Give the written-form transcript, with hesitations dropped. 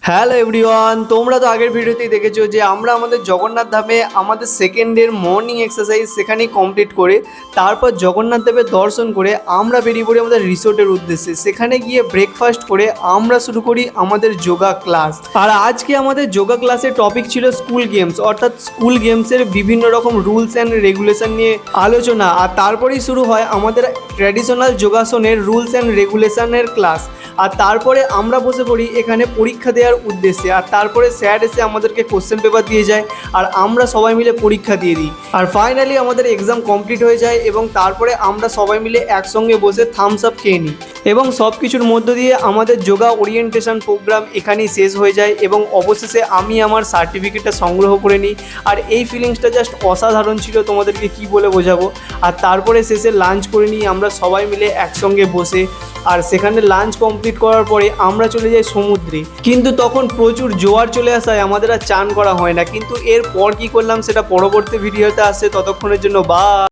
Hello everyone, তোমরা তো আগের ভিডিওতেই দেখেছো যে আমরা আমাদের জগন্নাথ ধামে আমাদের সেকেন্ডের মর্নিং এক্সারসাইজ সেখানেই কমপ্লিট করে তারপর জগন্নাথ দেবের দর্শন করে আমরা বেরিয়ে পড়ি আমাদের রিসোর্টের উদ্দেশ্যে। সেখানে গিয়ে ব্রেকফাস্ট করে আমরা শুরু করি আমাদের যোগা ক্লাস। আর আজকে আমাদের যোগা ক্লাসের টপিক ছিল স্কুল গেমস, অর্থাৎ স্কুল গেমসের বিভিন্ন রকম রুলস অ্যান্ড রেগুলেশন নিয়ে আলোচনা। আর তারপরেই শুরু হয় আমাদের ট্র্যাডিশনাল যোগাসনের রুলস অ্যান্ড রেগুলেশনের ক্লাস। আর তারপরে আমরা বসে পড়ি এখানে পরীক্ষা দেওয়ার উদ্দেশ্যে। আর তারপরে স্যার এসে আমাদেরকে কোশ্চেন পেপার দিয়ে যায় আর আমরা সবাই মিলে পরীক্ষা দিয়ে দিই। আর ফাইনালি আমাদের এক্সাম কমপ্লিট হয়ে যায় এবং তারপরে আমরা সবাই মিলে একসঙ্গে বসে থামস আপ খেয়ে নিই। এবং সব কিছুর মধ্য দিয়ে আমাদের যোগা ওরিয়েন্টেশন প্রোগ্রাম এখানেই শেষ হয়ে যায় এবং অবশেষে আমি আমার সার্টিফিকেটটা সংগ্রহ করে নিই। আর এই ফিলিংসটা জাস্ট অসাধারণ ছিল, তোমাদেরকে কি বলে বোঝাবো। আর তারপরে শেষে লাঞ্চ করে নিই আমরা সবাই মিলে একসঙ্গে বসে। আর সেখানে লাঞ্চ কমপ্লিট করার পরে আমরা চলে যাই সমুদ্রে, কিন্তু তখন প্রচুর জোয়ার চলে আসায় আমাদের আর চান করা হয় না। কিন্তু এরপর কি করলাম সেটা পরবর্তী ভিডিওতে আসছে। ততক্ষণের জন্য বাই।